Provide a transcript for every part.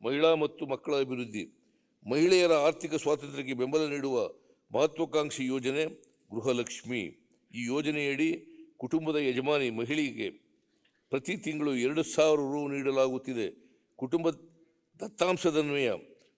ಮಹಿಳಾ ಮತ್ತು ಮಕ್ಕಳ ಅಭಿವೃದ್ಧಿ, ಮಹಿಳೆಯರ ಆರ್ಥಿಕ ಸ್ವಾತಂತ್ರ್ಯಕ್ಕೆ ಬೆಂಬಲ ನೀಡುವ ಮಹತ್ವಾಕಾಂಕ್ಷಿ ಯೋಜನೆ ಗೃಹಲಕ್ಷ್ಮಿ. ಈ ಯೋಜನೆಯಡಿ ಕುಟುಂಬದ ಯಜಮಾನಿ ಮಹಿಳೆಗೆ ಪ್ರತಿ ತಿಂಗಳು 2,000 ರು ನೀಡಲಾಗುತ್ತಿದೆ. ಕುಟುಂಬ ದತ್ತಾಂಶದನ್ವಯ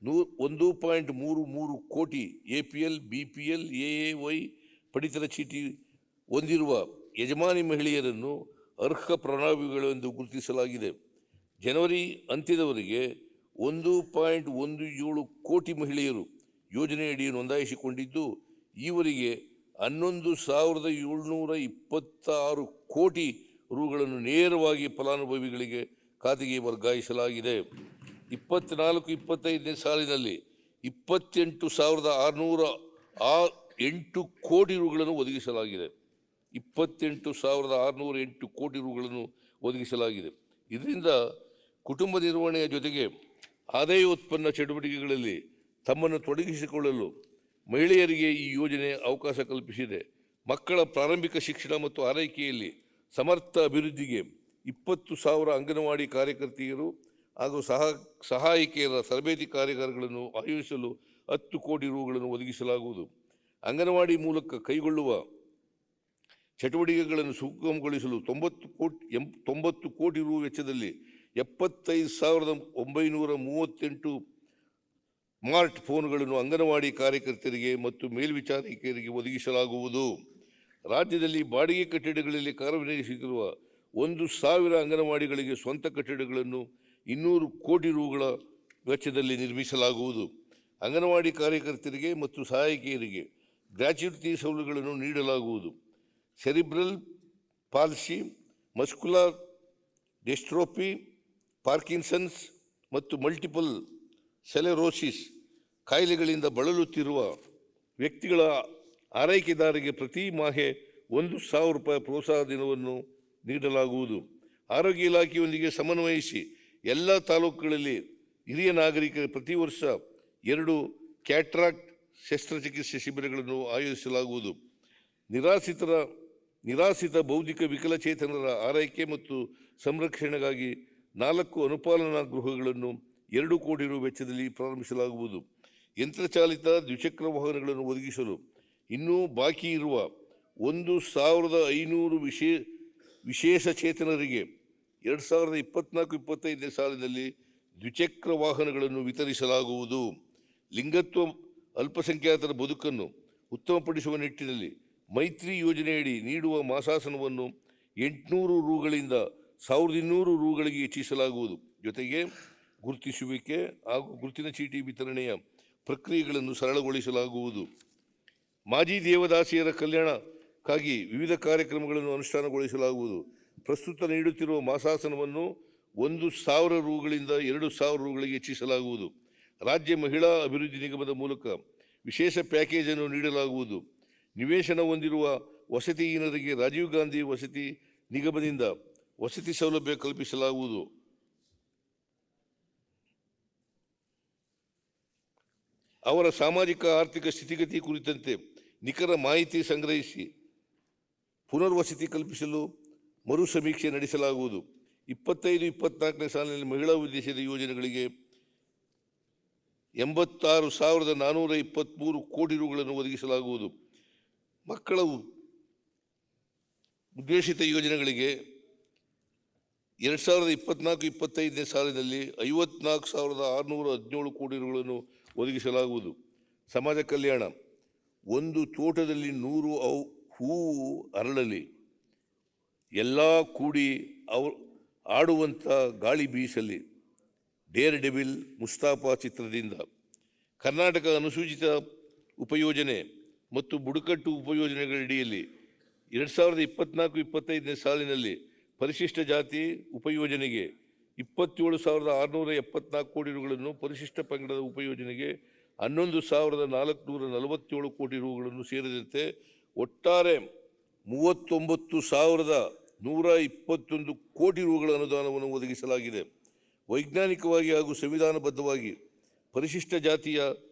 1.33 ಕೋಟಿ APL, BPL, AAY ಪಡಿತರ ಚೀಟಿ ಹೊಂದಿರುವ ಯಜಮಾನಿ ಮಹಿಳೆಯರನ್ನು ಅರ್ಹ ಫಲಾನುಭವಿಗಳೆಂದು ಗುರುತಿಸಲಾಗಿದೆ. ಜನವರಿ ಅಂತ್ಯದವರೆಗೆ 1.17 ಕೋಟಿ ಮಹಿಳೆಯರು ಯೋಜನೆಯಡಿ ನೋಂದಾಯಿಸಿಕೊಂಡಿದ್ದು, ಈವರೆಗೆ 11,726 ಕೋಟಿ ರುಗಳನ್ನು ನೇರವಾಗಿ ಫಲಾನುಭವಿಗಳಿಗೆ ಖಾತೆಗೆ ವರ್ಗಾಯಿಸಲಾಗಿದೆ. 24-25ನೇ ಸಾಲಿನಲ್ಲಿ 28,608 ಕೋಟಿ ರುಗಳನ್ನು ಒದಗಿಸಲಾಗಿದೆ. 28,608 ಕೋಟಿ ರುಗಳನ್ನು ಒದಗಿಸಲಾಗಿದೆ. ಇದರಿಂದ ಕುಟುಂಬ ನಿರ್ವಹಣೆಯ ಜೊತೆಗೆ ಆದಾಯ ಉತ್ಪನ್ನ ಚಟುವಟಿಕೆಗಳಲ್ಲಿ ತಮ್ಮನ್ನು ತೊಡಗಿಸಿಕೊಳ್ಳಲು ಮಹಿಳೆಯರಿಗೆ ಈ ಯೋಜನೆ ಅವಕಾಶ ಕಲ್ಪಿಸಿದೆ. ಮಕ್ಕಳ ಪ್ರಾರಂಭಿಕ ಶಿಕ್ಷಣ ಮತ್ತು ಆರೈಕೆಯಲ್ಲಿ ಸಮರ್ಥ ಅಭಿವೃದ್ಧಿಗೆ 20,000 ಅಂಗನವಾಡಿ ಕಾರ್ಯಕರ್ತೆಯರು ಹಾಗೂ ಸಹಾಯಕಿಯರ ತರಬೇತಿ ಕಾರ್ಯಾಗಾರಗಳನ್ನು ಆಯೋಜಿಸಲು 10 ಕೋಟಿ ರುಗಳನ್ನು ಒದಗಿಸಲಾಗುವುದು. ಅಂಗನವಾಡಿ ಮೂಲಕ ಕೈಗೊಳ್ಳುವ ಚಟುವಟಿಕೆಗಳನ್ನು ಸುಗಮಗೊಳಿಸಲು 90 ಕೋಟಿ ರು ವೆಚ್ಚದಲ್ಲಿ 75,938 ಸ್ಮಾರ್ಟ್ ಫೋನ್ಗಳನ್ನು ಅಂಗನವಾಡಿ ಕಾರ್ಯಕರ್ತರಿಗೆ ಮತ್ತು ಮೇಲ್ವಿಚಾರಕಿಯರಿಗೆ ಒದಗಿಸಲಾಗುವುದು. ರಾಜ್ಯದಲ್ಲಿ ಬಾಡಿಗೆ ಕಟ್ಟಡಗಳಲ್ಲಿ ಕಾರ್ಯನಿರ್ವಹಿಸುತ್ತಿರುವ 1,000 ಅಂಗನವಾಡಿಗಳಿಗೆ ಸ್ವಂತ ಕಟ್ಟಡಗಳನ್ನು 200 ಕೋಟಿ ರುಗಳ ವೆಚ್ಚದಲ್ಲಿ ನಿರ್ಮಿಸಲಾಗುವುದು. ಅಂಗನವಾಡಿ ಕಾರ್ಯಕರ್ತರಿಗೆ ಮತ್ತು ಸಹಾಯಕಿಯರಿಗೆ ಗ್ರ್ಯಾಚ್ಯುಟಿ ಸೌಲಭ್ಯಗಳನ್ನು ನೀಡಲಾಗುವುದು. Cerebral policy, muscular dystrophy, Parkinson's ಮತ್ತು ಮಲ್ಟಿಪಲ್ ಸ್ಕ್ಲೆರೋಸಿಸ್ ಕಾಯಿಲೆಗಳಿಂದ ಬಳಲುತ್ತಿರುವ ವ್ಯಕ್ತಿಗಳ ಆರೈಕೆದಾರರಿಗೆ ಪ್ರತಿ ಮಾಹೆ 1,000 ರೂಪಾಯಿ ಪ್ರೋತ್ಸಾಹ ಧನವನ್ನು ನೀಡಲಾಗುವುದು. ಆರೋಗ್ಯ ಇಲಾಖೆಯೊಂದಿಗೆ ಸಮನ್ವಯಿಸಿ ಎಲ್ಲ ತಾಲೂಕುಗಳಲ್ಲಿ ಹಿರಿಯ ನಾಗರಿಕರ ಪ್ರತಿ ವರ್ಷ 2 ಕ್ಯಾಟ್ರಾಕ್ಟ್ ಶಸ್ತ್ರಚಿಕಿತ್ಸೆ ಶಿಬಿರಗಳನ್ನು ಆಯೋಜಿಸಲಾಗುವುದು. ನಿರಾಶ್ರಿತ ಬೌದ್ಧಿಕ ವಿಕಲಚೇತನರ ಆರೈಕೆ ಮತ್ತು ಸಂರಕ್ಷಣೆಗಾಗಿ 4 ಅನುಪಾಲನಾ ಗೃಹಗಳನ್ನು 2 ಕೋಟಿ ರು ವೆಚ್ಚದಲ್ಲಿ ಪ್ರಾರಂಭಿಸಲಾಗುವುದು. ಯಂತ್ರಚಾಲಿತ ದ್ವಿಚಕ್ರ ವಾಹನಗಳನ್ನು ಒದಗಿಸಲು ಇನ್ನೂ ಬಾಕಿ ಇರುವ 1,500 ವಿಶೇಷ ಚೇತನರಿಗೆ 2024-25ನೇ ಸಾಲಿನಲ್ಲಿ ದ್ವಿಚಕ್ರ ವಾಹನಗಳನ್ನು ವಿತರಿಸಲಾಗುವುದು. ಲಿಂಗತ್ವ ಅಲ್ಪಸಂಖ್ಯಾತರ ಬದುಕನ್ನು ಉತ್ತಮಪಡಿಸುವ ನಿಟ್ಟಿನಲ್ಲಿ ಮೈತ್ರಿ ಯೋಜನೆಯಡಿ ನೀಡುವ ಮಾಸಾಸನವನ್ನು 800 ರುಗಳಿಂದ 1,200 ರುಗಳಿಗೆ ಹೆಚ್ಚಿಸಲಾಗುವುದು. ಜೊತೆಗೆ ಗುರುತಿಸುವಿಕೆ ಹಾಗೂ ಗುರುತಿನ ಚೀಟಿ ವಿತರಣೆಯ ಪ್ರಕ್ರಿಯೆಗಳನ್ನು ಸರಳಗೊಳಿಸಲಾಗುವುದು. ಮಾಜಿ ದೇವದಾಸಿಯರ ಕಲ್ಯಾಣಕ್ಕಾಗಿ ವಿವಿಧ ಕಾರ್ಯಕ್ರಮಗಳನ್ನು ಅನುಷ್ಠಾನಗೊಳಿಸಲಾಗುವುದು. ಪ್ರಸ್ತುತ ನೀಡುತ್ತಿರುವ ಮಾಸಾಸನವನ್ನು 1,000 ರುಗಳಿಂದ 2,000 ರುಗಳಿಗೆ ಹೆಚ್ಚಿಸಲಾಗುವುದು. ರಾಜ್ಯ ಮಹಿಳಾ ಅಭಿವೃದ್ಧಿ ನಿಗಮದ ಮೂಲಕ ವಿಶೇಷ ಪ್ಯಾಕೇಜ್ ಅನ್ನು ನೀಡಲಾಗುವುದು. ನಿವೇಶನ ಹೊಂದಿರುವ ವಸತಿಹೀನರಿಗೆ ರಾಜೀವ್ ಗಾಂಧಿ ವಸತಿ ನಿಗಮದಿಂದ ವಸತಿ ಸೌಲಭ್ಯ ಕಲ್ಪಿಸಲಾಗುವುದು. ಅವರ ಸಾಮಾಜಿಕ ಆರ್ಥಿಕ ಸ್ಥಿತಿಗತಿ ಕುರಿತಂತೆ ನಿಖರ ಮಾಹಿತಿ ಸಂಗ್ರಹಿಸಿ ಪುನರ್ವಸತಿ ಕಲ್ಪಿಸಲು ಮರು ಸಮೀಕ್ಷೆ ನಡೆಸಲಾಗುವುದು. 25-24ನೇ ಸಾಲಿನಲ್ಲಿ ಮಹಿಳಾ ಉದ್ದೇಶದ ಯೋಜನೆಗಳಿಗೆ 86,423 ಕೋಟಿ ರುಗಳನ್ನು ಒದಗಿಸಲಾಗುವುದು. ಮಕ್ಕಳ ಉದ್ದೇಶಿತ ಯೋಜನೆಗಳಿಗೆ 2024-25ನೇ ಸಾಲಿನಲ್ಲಿ 54,617 ಕೋಟಿ ರುಗಳನ್ನು ಒದಗಿಸಲಾಗುವುದು. ಸಮಾಜ ಕಲ್ಯಾಣ, ಒಂದು ತೋಟದಲ್ಲಿ 100 ಹೂವು ಅರಳಲಿ, ಎಲ್ಲ ಕೂಡಿ ಆಡುವಂಥ ಗಾಳಿ ಬೀಸಲಿ. ಡೇರ್ ಡೆವಿಲ್ ಮುಸ್ತಾಫಾ ಚಿತ್ರದಿಂದ. ಕರ್ನಾಟಕ ಅನುಸೂಚಿತ ಉಪಯೋಜನೆ ಮತ್ತು ಬುಡಕಟ್ಟು ಉಪಯೋಜನೆಗಳಡಿಯಲ್ಲಿ 2024-25ನೇ ಸಾಲಿನಲ್ಲಿ ಪರಿಶಿಷ್ಟ ಜಾತಿ ಉಪಯೋಜನೆಗೆ 27,674 ಕೋಟಿ ರುಗಳನ್ನು, ಪರಿಶಿಷ್ಟ ಪಂಗಡದ ಉಪಯೋಜನೆಗೆ 11,447 ಕೋಟಿ ರುಗಳನ್ನು ಸೇರಿದಂತೆ ಒಟ್ಟಾರೆ 39,121 ಕೋಟಿ ರುಗಳ ಅನುದಾನವನ್ನು ಒದಗಿಸಲಾಗಿದೆ. ವೈಜ್ಞಾನಿಕವಾಗಿ ಹಾಗೂ ಸಂವಿಧಾನಬದ್ಧವಾಗಿ ಪರಿಶಿಷ್ಟ ಜಾತಿಯ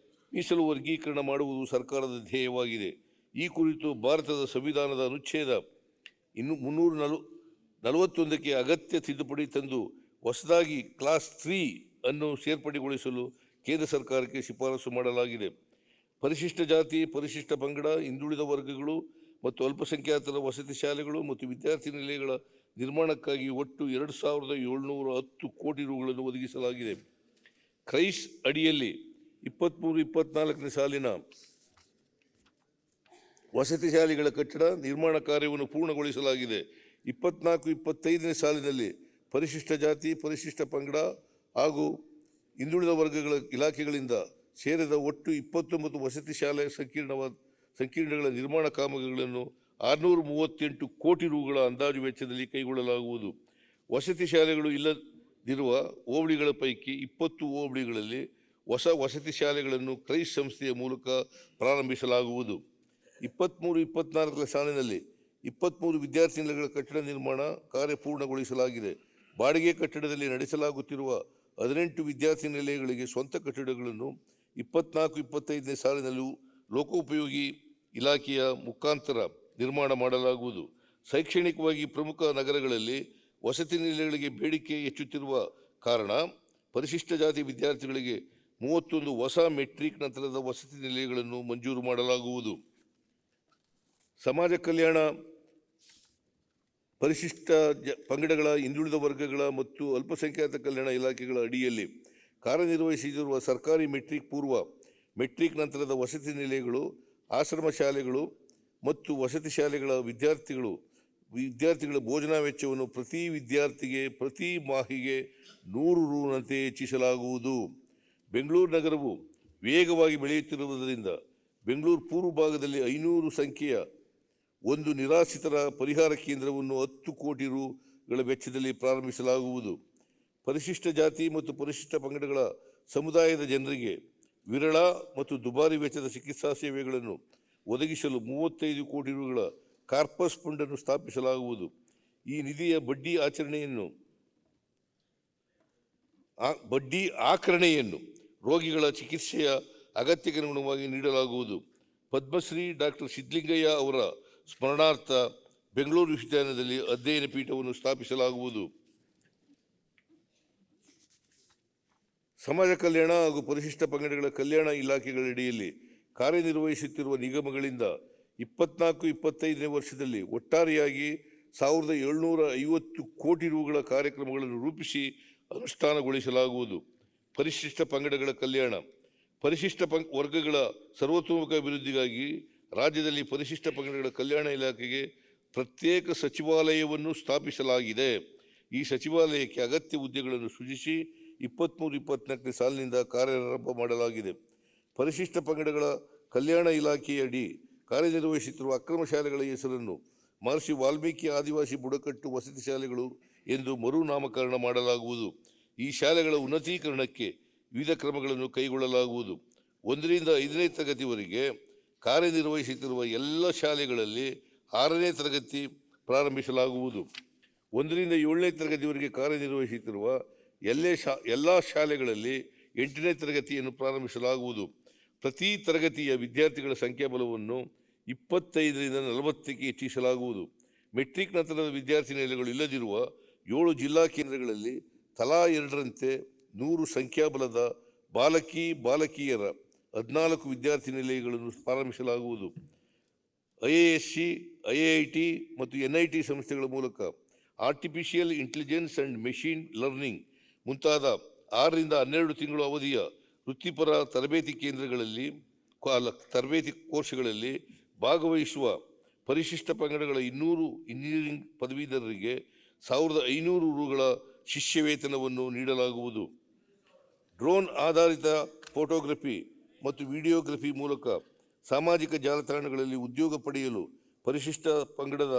ಮೀಸಲು ವರ್ಗೀಕರಣ ಮಾಡುವುದು ಸರ್ಕಾರದ ಧ್ಯೇಯವಾಗಿದೆ. ಈ ಕುರಿತು ಭಾರತದ ಸಂವಿಧಾನದ ಅನುಚ್ಛೇದ 341ಕ್ಕೆ ಅಗತ್ಯ ತಿದ್ದುಪಡಿ ತಂದು ಹೊಸದಾಗಿ ಕ್ಲಾಸ್ 3 ಅನ್ನು ಸೇರ್ಪಡೆಗೊಳಿಸಲು ಕೇಂದ್ರ ಸರ್ಕಾರಕ್ಕೆ ಶಿಫಾರಸು ಮಾಡಲಾಗಿದೆ. ಪರಿಶಿಷ್ಟ ಜಾತಿ, ಪರಿಶಿಷ್ಟ ಪಂಗಡ, ಹಿಂದುಳಿದ ವರ್ಗಗಳು ಮತ್ತು ಅಲ್ಪಸಂಖ್ಯಾತರ ವಸತಿ ಶಾಲೆಗಳು ಮತ್ತು ವಿದ್ಯಾರ್ಥಿ ನಿಲಯಗಳ ನಿರ್ಮಾಣಕ್ಕಾಗಿ ಒಟ್ಟು 2,710 ಕೋಟಿ ರುಗಳನ್ನು ಒದಗಿಸಲಾಗಿದೆ. ಕ್ರೈಸ್ ಅಡಿಯಲ್ಲಿ 23-24 ಸಾಲಿನ ವಸತಿ ಶಾಲೆಗಳ ಕಟ್ಟಡ ನಿರ್ಮಾಣ ಕಾರ್ಯವನ್ನು ಪೂರ್ಣಗೊಳಿಸಲಾಗಿದೆ. 24-25 ಸಾಲಿನಲ್ಲಿ ಪರಿಶಿಷ್ಟ ಜಾತಿ, ಪರಿಶಿಷ್ಟ ಪಂಗಡ ಹಾಗೂ ಹಿಂದುಳಿದ ವರ್ಗಗಳ ಇಲಾಖೆಗಳಿಂದ ಸೇರಿದ ಒಟ್ಟು 29 ವಸತಿ ಶಾಲೆ ಸಂಕೀರ್ಣಗಳ ನಿರ್ಮಾಣ ಕಾಮಗಾರಿಗಳನ್ನು 638 ಕೋಟಿ ರುಗಳ ಅಂದಾಜು ವೆಚ್ಚದಲ್ಲಿ ಕೈಗೊಳ್ಳಲಾಗುವುದು. ವಸತಿ ಶಾಲೆಗಳು ಇಲ್ಲದಿರುವ ಹೋಬಳಿಗಳ ಪೈಕಿ 20 ಹೋಬಳಿಗಳಲ್ಲಿ ಹೊಸ ವಸತಿ ಶಾಲೆಗಳನ್ನು ಕ್ರೈಸ್ ಸಂಸ್ಥೆಯ ಮೂಲಕ ಪ್ರಾರಂಭಿಸಲಾಗುವುದು. 23-24 ಸಾಲಿನಲ್ಲಿ 23 ವಿದ್ಯಾರ್ಥಿ ನಿಲಯಗಳ ಕಟ್ಟಡ ನಿರ್ಮಾಣ ಕಾರ್ಯ ಪೂರ್ಣಗೊಳಿಸಲಾಗಿದೆ. ಬಾಡಿಗೆ ಕಟ್ಟಡದಲ್ಲಿ ನಡೆಸಲಾಗುತ್ತಿರುವ 18 ವಿದ್ಯಾರ್ಥಿ ನಿಲಯಗಳಿಗೆ ಸ್ವಂತ ಕಟ್ಟಡಗಳನ್ನು 24-25 ಸಾಲಿನಲ್ಲೂ ಲೋಕೋಪಯೋಗಿ ಇಲಾಖೆಯ ಮುಖಾಂತರ ನಿರ್ಮಾಣ ಮಾಡಲಾಗುವುದು. ಶೈಕ್ಷಣಿಕವಾಗಿ ಪ್ರಮುಖ ನಗರಗಳಲ್ಲಿ ವಸತಿ ನಿಲಯಗಳಿಗೆ ಬೇಡಿಕೆ ಹೆಚ್ಚುತ್ತಿರುವ ಕಾರಣ ಪರಿಶಿಷ್ಟ ಜಾತಿ ವಿದ್ಯಾರ್ಥಿಗಳಿಗೆ 31 ಹೊಸ ಮೆಟ್ರಿಕ್ ನಂತರದ ವಸತಿ ನಿಲಯಗಳನ್ನು ಮಂಜೂರು ಮಾಡಲಾಗುವುದು. ಸಮಾಜ ಕಲ್ಯಾಣ, ಪರಿಶಿಷ್ಟ ಪಂಗಡಗಳ, ಹಿಂದುಳಿದ ವರ್ಗಗಳ ಮತ್ತು ಅಲ್ಪಸಂಖ್ಯಾತ ಕಲ್ಯಾಣ ಇಲಾಖೆಗಳ ಅಡಿಯಲ್ಲಿ ಕಾರ್ಯನಿರ್ವಹಿಸುತ್ತಿರುವ ಸರ್ಕಾರಿ ಮೆಟ್ರಿಕ್ ಪೂರ್ವ, ಮೆಟ್ರಿಕ್ ನಂತರದ ವಸತಿ ನಿಲಯಗಳು, ಆಶ್ರಮ ಶಾಲೆಗಳು ಮತ್ತು ವಸತಿ ಶಾಲೆಗಳ ವಿದ್ಯಾರ್ಥಿಗಳ ಭೋಜನಾ ವೆಚ್ಚವನ್ನು ಪ್ರತಿ ವಿದ್ಯಾರ್ಥಿಗೆ ಪ್ರತಿ ಮಾಹಿಗೆ 100 ರುನಂತೆ ಹೆಚ್ಚಿಸಲಾಗುವುದು. ಬೆಂಗಳೂರು ನಗರವು ವೇಗವಾಗಿ ಬೆಳೆಯುತ್ತಿರುವುದರಿಂದ ಬೆಂಗಳೂರು ಪೂರ್ವ ಭಾಗದಲ್ಲಿ 500 ಸಂಖ್ಯೆಯ ಒಂದು ನಿರಾಶ್ರಿತರ ಪರಿಹಾರ ಕೇಂದ್ರವನ್ನು 10 ಕೋಟಿ ರುಗಳ ವೆಚ್ಚದಲ್ಲಿ ಪ್ರಾರಂಭಿಸಲಾಗುವುದು. ಪರಿಶಿಷ್ಟ ಜಾತಿ ಮತ್ತು ಪರಿಶಿಷ್ಟ ಪಂಗಡಗಳ ಸಮುದಾಯದ ಜನರಿಗೆ ವಿರಳ ಮತ್ತು ದುಬಾರಿ ವೆಚ್ಚದ ಚಿಕಿತ್ಸಾ ಸೇವೆಗಳನ್ನು ಒದಗಿಸಲು 35 ಕೋಟಿ ರುಗಳ ಕಾರ್ಪಸ್ ಫಂಡ್ ಅನ್ನು ಸ್ಥಾಪಿಸಲಾಗುವುದು. ಈ ನಿಧಿಯ ಬಡ್ಡಿ ಆಕರಣೆಯನ್ನು ರೋಗಿಗಳ ಚಿಕಿತ್ಸೆಯ ಅಗತ್ಯಕ್ಕೆ ಅನುಗುಣವಾಗಿ ನೀಡಲಾಗುವುದು. ಪದ್ಮಶ್ರೀ ಡಾಕ್ಟರ್ ಸಿದ್ಧಲಿಂಗಯ್ಯ ಅವರ ಸ್ಮರಣಾರ್ಥ ಬೆಂಗಳೂರು ವಿಶ್ವವಿದ್ಯಾಲಯದಲ್ಲಿ ಅಧ್ಯಯನ ಪೀಠವನ್ನು ಸ್ಥಾಪಿಸಲಾಗುವುದು. ಸಮಾಜ ಕಲ್ಯಾಣ ಹಾಗೂ ಪರಿಶಿಷ್ಟ ಪಂಗಡಗಳ ಕಲ್ಯಾಣ ಇಲಾಖೆಗಳಡಿಯಲ್ಲಿ ಕಾರ್ಯನಿರ್ವಹಿಸುತ್ತಿರುವ ನಿಗಮಗಳಿಂದ 24-25ನೇ ವರ್ಷದಲ್ಲಿ ಒಟ್ಟಾರೆಯಾಗಿ 1,750 ಕೋಟಿ ರುಗಳ ಕಾರ್ಯಕ್ರಮಗಳನ್ನು ರೂಪಿಸಿ ಅನುಷ್ಠಾನಗೊಳಿಸಲಾಗುವುದು. ಪರಿಶಿಷ್ಟ ಪಂಗಡಗಳ ಕಲ್ಯಾಣ, ಪರಿಶಿಷ್ಟ ವರ್ಗಗಳ ಸರ್ವತೋಮುಖ ಅಭಿವೃದ್ಧಿಗಾಗಿ ರಾಜ್ಯದಲ್ಲಿ ಪರಿಶಿಷ್ಟ ಪಂಗಡಗಳ ಕಲ್ಯಾಣ ಇಲಾಖೆಗೆ ಪ್ರತ್ಯೇಕ ಸಚಿವಾಲಯವನ್ನು ಸ್ಥಾಪಿಸಲಾಗಿದೆ. ಈ ಸಚಿವಾಲಯಕ್ಕೆ ಅಗತ್ಯ ಹುದ್ದೆಗಳನ್ನು ಸೃಜಿಸಿ 23-24ನೇ ಸಾಲಿನಿಂದ ಕಾರ್ಯಾರಂಭ ಮಾಡಲಾಗಿದೆ. ಪರಿಶಿಷ್ಟ ಪಂಗಡಗಳ ಕಲ್ಯಾಣ ಇಲಾಖೆಯಡಿ ಕಾರ್ಯನಿರ್ವಹಿಸುತ್ತಿರುವ ಅಕ್ರಮ ಶಾಲೆಗಳ ಹೆಸರನ್ನು ಮಹರ್ಷಿ ವಾಲ್ಮೀಕಿ ಆದಿವಾಸಿ ಬುಡಕಟ್ಟು ವಸತಿ ಶಾಲೆಗಳು ಎಂದು ಮರುನಾಮಕರಣ ಮಾಡಲಾಗುವುದು. ಈ ಶಾಲೆಗಳ ಉನ್ನತೀಕರಣಕ್ಕೆ ವಿವಿಧ ಕ್ರಮಗಳನ್ನು ಕೈಗೊಳ್ಳಲಾಗುವುದು. 1ರಿಂದ 5ನೇ ತರಗತಿವರೆಗೆ ಕಾರ್ಯನಿರ್ವಹಿಸುತ್ತಿರುವ ಎಲ್ಲ ಶಾಲೆಗಳಲ್ಲಿ 6ನೇ ತರಗತಿ ಪ್ರಾರಂಭಿಸಲಾಗುವುದು. 1ರಿಂದ 7ನೇ ತರಗತಿವರೆಗೆ ಕಾರ್ಯನಿರ್ವಹಿಸುತ್ತಿರುವ ಎಲ್ಲ ಶಾಲೆಗಳಲ್ಲಿ 8ನೇ ತರಗತಿಯನ್ನು ಪ್ರಾರಂಭಿಸಲಾಗುವುದು. ಪ್ರತಿ ತರಗತಿಯ ವಿದ್ಯಾರ್ಥಿಗಳ ಸಂಖ್ಯಾಬಲವನ್ನು 25ರಿಂದ 40ಕ್ಕೆ ಹೆಚ್ಚಿಸಲಾಗುವುದು. ಮೆಟ್ರಿಕ್ ನಂತರದ ವಿದ್ಯಾರ್ಥಿ ನಿಲಯಗಳು ಇಲ್ಲದಿರುವ 7 ಜಿಲ್ಲಾ ಕೇಂದ್ರಗಳಲ್ಲಿ ತಲಾ 2ರಂತೆ 100 ಸಂಖ್ಯಾಬಲದ ಬಾಲಕಿಯರ 14 ವಿದ್ಯಾರ್ಥಿ ನಿಲಯಗಳನ್ನು ಪ್ರಾರಂಭಿಸಲಾಗುವುದು. IISc, IIT ಮತ್ತು NIT ಸಂಸ್ಥೆಗಳ ಮೂಲಕ artificial intelligence and machine learning ಮುಂತಾದ 6ರಿಂದ 12 ತಿಂಗಳು ಅವಧಿಯ ವೃತ್ತಿಪರ ತರಬೇತಿ ಕೇಂದ್ರಗಳಲ್ಲಿ ತರಬೇತಿ ಕೋರ್ಸ್ಗಳಲ್ಲಿ ಭಾಗವಹಿಸುವ ಪರಿಶಿಷ್ಟ ಪಂಗಡಗಳ 200 ಇಂಜಿನಿಯರಿಂಗ್ ಪದವೀಧರರಿಗೆ 1,500 ರುಗಳ ಶಿಷ್ಯ ವೇತನವನ್ನು ನೀಡಲಾಗುವುದು. ಡ್ರೋನ್ ಆಧಾರಿತ ಫೋಟೋಗ್ರಫಿ ಮತ್ತು ವಿಡಿಯೋಗ್ರಫಿ ಮೂಲಕ ಸಾಮಾಜಿಕ ಜಾಲತಾಣಗಳಲ್ಲಿ ಉದ್ಯೋಗ ಪಡೆಯಲು ಪರಿಶಿಷ್ಟ ಪಂಗಡದ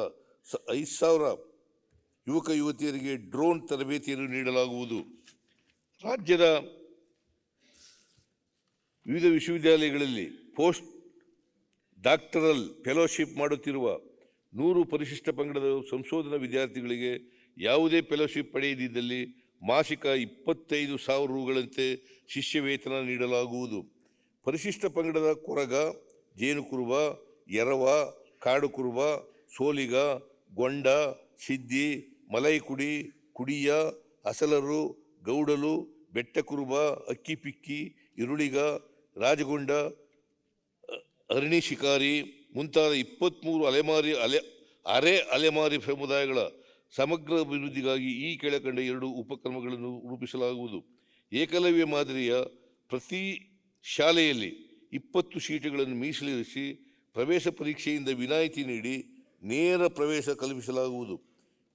5,000 ಯುವಕ ಯುವತಿಯರಿಗೆ ಡ್ರೋನ್ ತರಬೇತಿಯನ್ನು ನೀಡಲಾಗುವುದು. ರಾಜ್ಯದ ವಿವಿಧ ವಿಶ್ವವಿದ್ಯಾಲಯಗಳಲ್ಲಿ ಪೋಸ್ಟ್ ಡಾಕ್ಟರಲ್ ಫೆಲೋಶಿಪ್ ಮಾಡುತ್ತಿರುವ 100 ಪರಿಶಿಷ್ಟ ಪಂಗಡದ ಸಂಶೋಧನಾ ವಿದ್ಯಾರ್ಥಿಗಳಿಗೆ ಯಾವುದೇ ಫೆಲೋಶಿಪ್ ಪಡೆಯದಿದ್ದಲ್ಲಿ ಮಾಸಿಕ 25,000 ರುಗಳಂತೆ ಶಿಷ್ಯ ವೇತನ ನೀಡಲಾಗುವುದು. ಪರಿಶಿಷ್ಟ ಪಂಗಡದ ಕೊರಗ, ಜೇನುಕುರುಬ, ಎರವ, ಕಾಡುಕುರುಬ, ಸೋಲಿಗ, ಗೊಂಡ, ಸಿದ್ದಿ, ಮಲೈಕುಡಿ, ಕುಡಿಯ, ಅಸಲರು, ಗೌಡಲು, ಬೆಟ್ಟಕುರುಬ, ಅಕ್ಕಿಪಿಕ್ಕಿ, ಇರುಳಿಗ, ರಾಜಗೊಂಡ, ಅರಣಿ ಶಿಕಾರಿ ಮುಂತಾದ 23 ಅರೆ ಅಲೆಮಾರಿ ಸಮುದಾಯಗಳ ಸಮಗ್ರ ಅಭಿವೃದ್ಧಿಗಾಗಿ ಈ ಕೆಳಕಂಡ 2 ಉಪಕ್ರಮಗಳನ್ನು ರೂಪಿಸಲಾಗುವುದು. ಏಕಲವ್ಯ ಮಾದರಿಯ ಪ್ರತಿ ಶಾಲೆಯಲ್ಲಿ 20 ಸೀಟುಗಳನ್ನು ಮೀಸಲಿರಿಸಿ ಪ್ರವೇಶ ಪರೀಕ್ಷೆಯಿಂದ ವಿನಾಯಿತಿ ನೀಡಿ ನೇರ ಪ್ರವೇಶ ಕಲ್ಪಿಸಲಾಗುವುದು.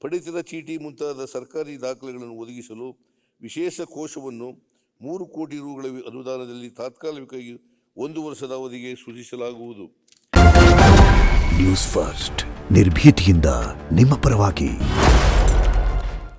ಪಡಿತರ ಚೀಟಿ ಮುಂತಾದ ಸರ್ಕಾರಿ ದಾಖಲೆಗಳನ್ನು ಒದಗಿಸಲು ವಿಶೇಷ ಕೋಶವನ್ನು 3 ಕೋಟಿ ರುಗಳ ಅನುದಾನದಲ್ಲಿ ತಾತ್ಕಾಲಿಕವಾಗಿ 1 ವರ್ಷದ ಅವಧಿಗೆ ಸೃಜಿಸಲಾಗುವುದು. ನ್ಯೂಸ್ ಫಸ್ಟ್ ನಿರ್ಭೀತಿಯಿಂದ ನಿಮ್ಮ ಪರವಾಗಿ.